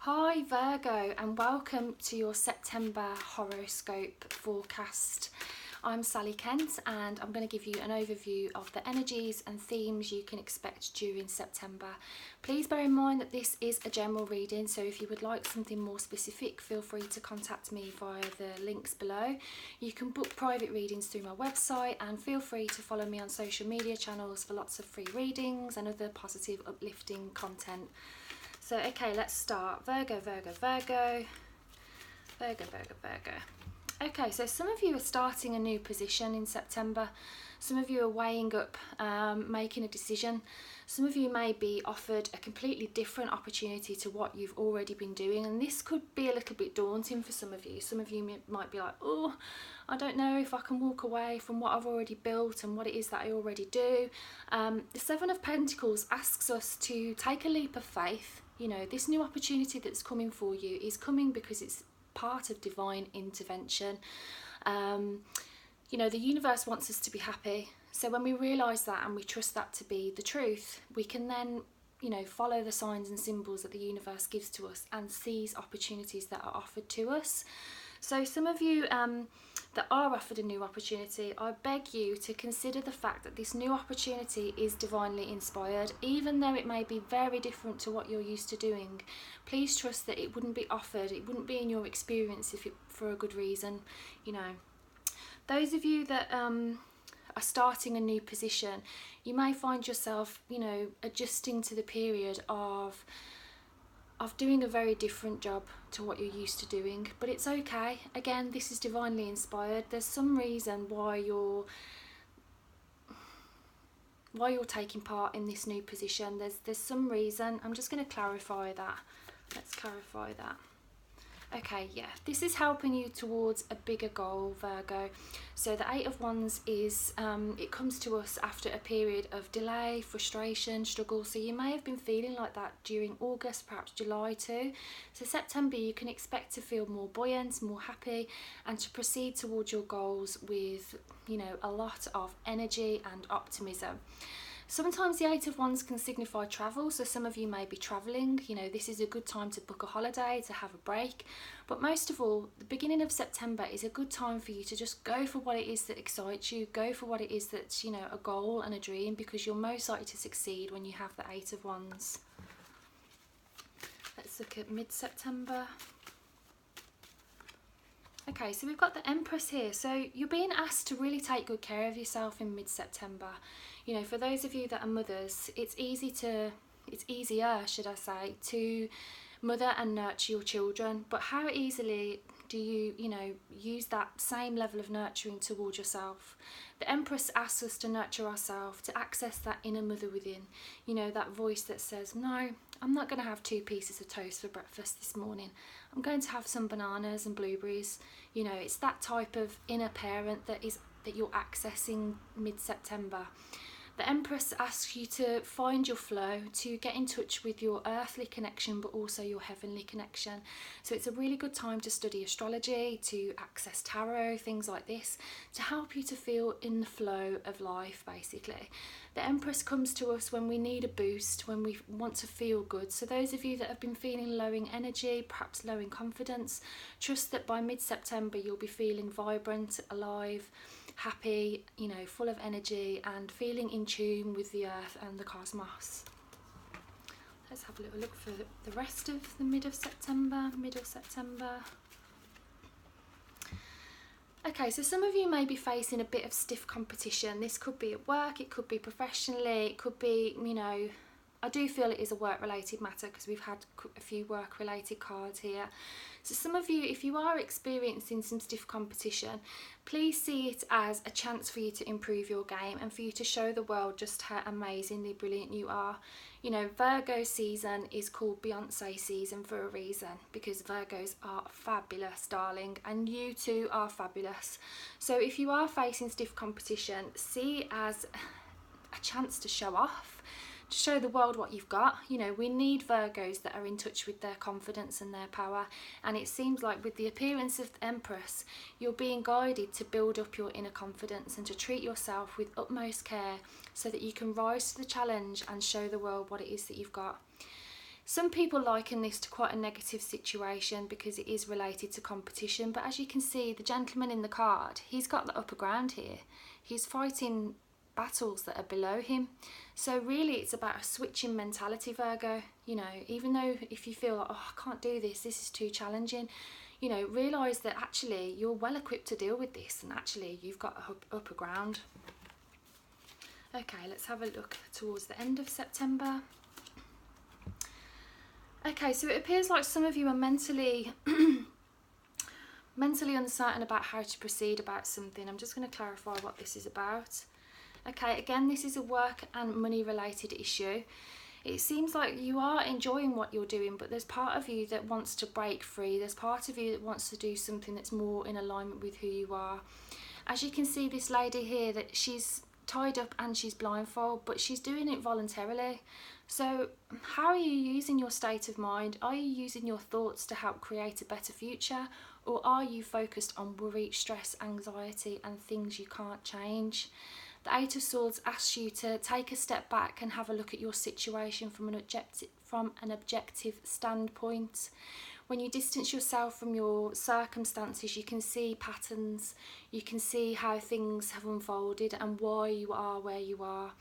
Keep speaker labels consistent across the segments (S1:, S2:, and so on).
S1: Hi Virgo, and welcome to your September horoscope forecast. I'm Sally Kent and I'm going to give you an overview of the energies and themes you can expect during September. Please bear in mind that this is a general reading, so if you would like something more specific, feel free to contact me via the links below. You can book private readings through my website, and feel free to follow me on social media channels for lots of free readings and other positive, uplifting content. So, okay, let's start. Virgo. Okay, so some of you are starting a new position in September. Some of you are weighing up making a decision. Some of you may be offered a completely different opportunity to what you've already been doing, and this could be a little bit daunting for some of you. Some of you might be like, oh, I don't know if I can walk away from what I've already built and what it is that I already do. The Seven of Pentacles asks us to take a leap of faith. You know, this new opportunity that's coming for you is coming because it's part of divine intervention. You know, the universe wants us to be happy. So when we realise that and we trust that to be the truth, we can then, you know, follow the signs and symbols that the universe gives to us and seize opportunities that are offered to us. So some of you that are offered a new opportunity, I beg you to consider the fact that this new opportunity is divinely inspired. Even though it may be very different to what you're used to doing, please trust that it wouldn't be offered, it wouldn't be in your experience if it for a good reason. You know, those of you that are starting a new position, you may find yourself, you know, adjusting to the period of doing a very different job to what you're used to doing, but it's okay. Again, this is divinely inspired. There's some reason why you're taking part in this new position. There's some reason. I'm just going to clarify that. Let's clarify that. Okay, yeah, this is helping you towards a bigger goal, Virgo. So the Eight of Wands is, it comes to us after a period of delay, frustration, struggle. So you may have been feeling like that during August, perhaps July too. So September, you can expect to feel more buoyant, more happy, and to proceed towards your goals with, you know, a lot of energy and optimism. Sometimes the Eight of Wands can signify travel, so some of you may be travelling. You know, this is a good time to book a holiday, to have a break. But most of all, the beginning of September is a good time for you to just go for what it is that excites you, go for what it is that's, you know, a goal and a dream, because you're most likely to succeed when you have the Eight of Wands. Let's look at mid-September. Okay, so we've got the Empress here. So you're being asked to really take good care of yourself in mid-September. You know, for those of you that are mothers, it's easier, should I say, to mother and nurture your children. But how easily do you, you know, use that same level of nurturing towards yourself? The Empress asks us to nurture ourselves, to access that inner mother within. You know, that voice that says, no, I'm not going to have 2 pieces of toast for breakfast this morning. I'm going to have some bananas and blueberries. You know, it's that type of inner parent that you're accessing mid-September. The Empress asks you to find your flow, to get in touch with your earthly connection, but also your heavenly connection. So it's a really good time to study astrology, to access tarot, things like this, to help you to feel in the flow of life, basically. The Empress comes to us when we need a boost, when we want to feel good. So those of you that have been feeling low in energy, perhaps low in confidence, trust that by mid-September you'll be feeling vibrant, alive, happy, you know, full of energy and feeling in tune with the earth and the cosmos. Let's have a little look for the rest of the middle of September. Okay, so some of you may be facing a bit of stiff competition. This could be at work, it could be professionally, it could be, you know, I do feel it is a work-related matter because we've had a few work-related cards here. So some of you, if you are experiencing some stiff competition, please see it as a chance for you to improve your game and for you to show the world just how amazingly brilliant you are. You know, Virgo season is called Beyonce season for a reason, because Virgos are fabulous, darling, and you too are fabulous. So if you are facing stiff competition, see it as a chance to show off, to show the world what you've got. You know, we need Virgos that are in touch with their confidence and their power, and it seems like with the appearance of the Empress, you're being guided to build up your inner confidence and to treat yourself with utmost care so that you can rise to the challenge and show the world what it is that you've got. Some people liken this to quite a negative situation because it is related to competition, but as you can see, the gentleman in the card, he's got the upper ground here. He's fighting battles that are below him. So really it's about a switching mentality, Virgo. You know, even though if you feel like, oh, I can't do this is too challenging, you know, realise that actually you're well equipped to deal with this, and actually you've got upper ground. Okay, let's have a look towards the end of September. Okay, so it appears like some of you are mentally uncertain about how to proceed about something. I'm just going to clarify what this is about. Okay, again, this is a work and money related issue. It seems like you are enjoying what you're doing, but there's part of you that wants to break free. There's part of you that wants to do something that's more in alignment with who you are. As you can see, this lady here, that she's tied up and she's blindfolded, but she's doing it voluntarily. So how are you using your state of mind? Are you using your thoughts to help create a better future, or are you focused on worry, stress, anxiety and things you can't change? The Eight of Swords asks you to take a step back and have a look at your situation from an objective standpoint. When you distance yourself from your circumstances, you can see patterns, you can see how things have unfolded and why you are where you are.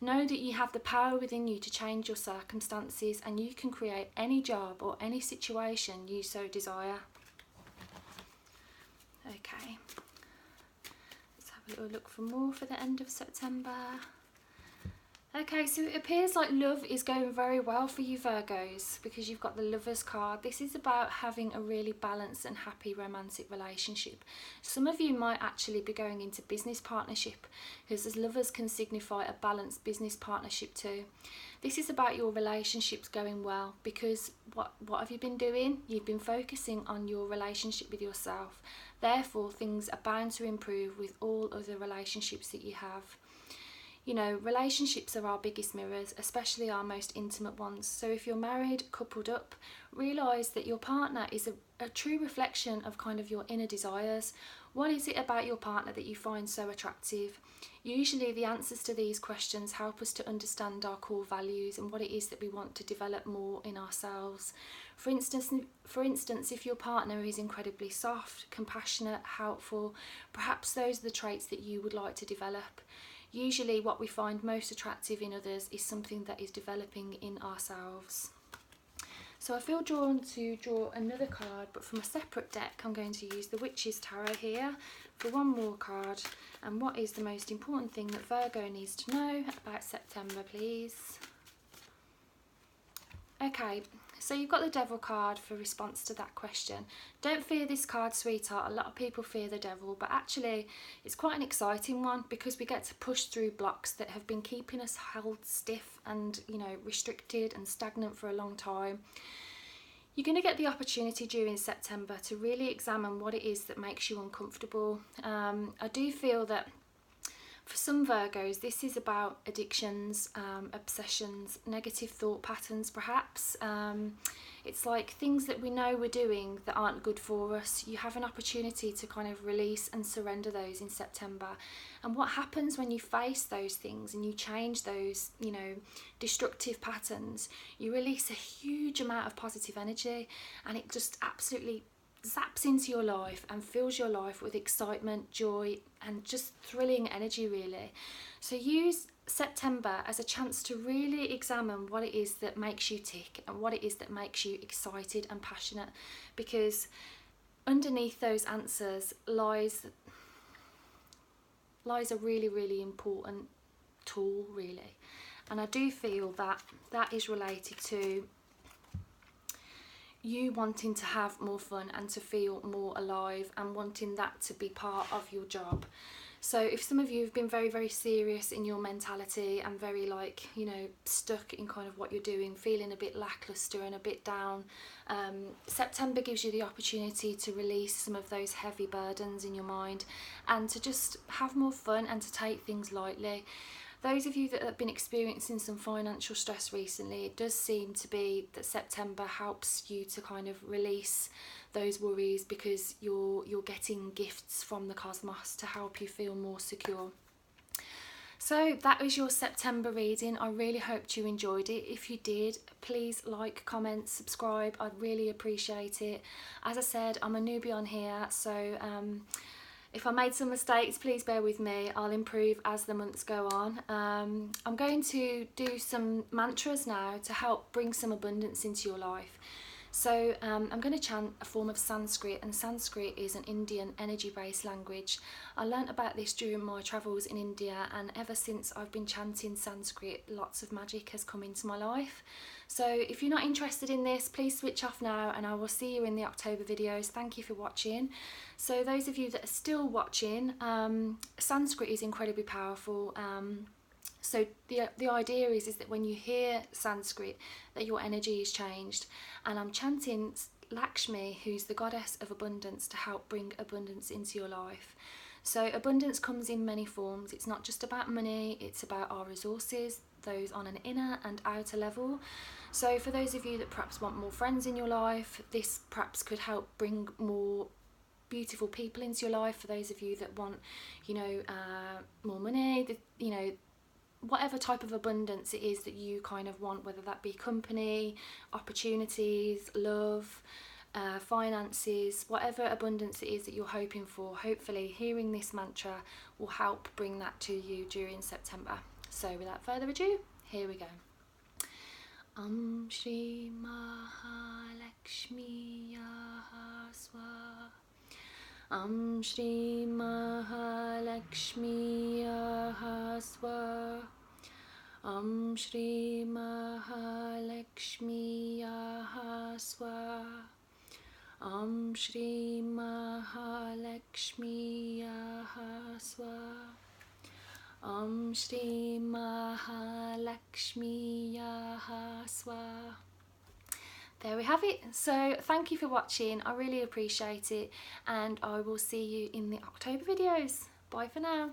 S1: Know that you have the power within you to change your circumstances, and you can create any job or any situation you so desire. Okay, let's have a little look for more for the end of September. Okay, so it appears like love is going very well for you, Virgos, because you've got the Lovers card. This is about having a really balanced and happy romantic relationship. Some of you might actually be going into business partnership, because as Lovers can signify a balanced business partnership too. This is about your relationships going well, because what have you been doing? You've been focusing on your relationship with yourself. Therefore, things are bound to improve with all other relationships that you have. You know, relationships are our biggest mirrors, especially our most intimate ones. So if you're married, coupled up, realise that your partner is a true reflection of kind of your inner desires. What is it about your partner that you find so attractive? Usually the answers to these questions help us to understand our core values and what it is that we want to develop more in ourselves. For instance, if your partner is incredibly soft, compassionate, helpful, perhaps those are the traits that you would like to develop. Usually what we find most attractive in others is something that is developing in ourselves. So I feel drawn to draw another card, but from a separate deck I'm going to use the Witch's Tarot here for one more card. And what is the most important thing that Virgo needs to know about September, please? Okay, so you've got the Devil card for response to that question. Don't fear this card, sweetheart. A lot of people fear the Devil, but actually it's quite an exciting one, because we get to push through blocks that have been keeping us held stiff and, you know, restricted and stagnant for a long time. You're going to get the opportunity during September to really examine what it is that makes you uncomfortable. I do feel that for some Virgos, this is about addictions, obsessions, negative thought patterns perhaps. It's like things that we know we're doing that aren't good for us. You have an opportunity to kind of release and surrender those in September. And what happens when you face those things and you change those, you know, destructive patterns, you release a huge amount of positive energy, and it just absolutely zaps into your life and fills your life with excitement, joy and just thrilling energy really. So use September as a chance to really examine what it is that makes you tick and what it is that makes you excited and passionate, because underneath those answers lies a really, really important tool really. And I do feel that that is related to you wanting to have more fun and to feel more alive and wanting that to be part of your job. So if some of you have been very, very serious in your mentality and very like, you know, stuck in kind of what you're doing, feeling a bit lackluster and a bit down, September gives you the opportunity to release some of those heavy burdens in your mind and to just have more fun and to take things lightly. Those of you that have been experiencing some financial stress recently, it does seem to be that September helps you to kind of release those worries, because you're getting gifts from the cosmos to help you feel more secure. So that was your September reading. I really hoped you enjoyed it. If you did, please like, comment, subscribe. I'd really appreciate it. As I said, I'm a newbie on here, so if I made some mistakes, please bear with me. I'll improve as the months go on. I'm going to do some mantras now to help bring some abundance into your life. So I'm going to chant a form of Sanskrit, and Sanskrit is an Indian energy-based language. I learnt about this during my travels in India, and ever since I've been chanting Sanskrit, lots of magic has come into my life. So if you're not interested in this, please switch off now, and I will see you in the October videos. Thank you for watching. So those of you that are still watching, Sanskrit is incredibly powerful. So the idea is that when you hear Sanskrit, that your energy is changed. And I'm chanting Lakshmi, who's the goddess of abundance, to help bring abundance into your life. So abundance comes in many forms. It's not just about money, it's about our resources, those on an inner and outer level. So for those of you that perhaps want more friends in your life, this perhaps could help bring more beautiful people into your life. For those of you that want, more money, whatever type of abundance it is that you kind of want, whether that be company, opportunities, love, finances, whatever abundance it is that you're hoping for, hopefully hearing this mantra will help bring that to you during September. So without further ado, here we go. Shri Mahalakshmi Swa. Shri Mahalakshmi Swa. Shri Mahalakshmi Swa. Shri Mahalakshmi Swa. Shri Mahalakshmi Swa. There we have it. So thank you for watching. I really appreciate it, and I will see you in the October videos. Bye for now.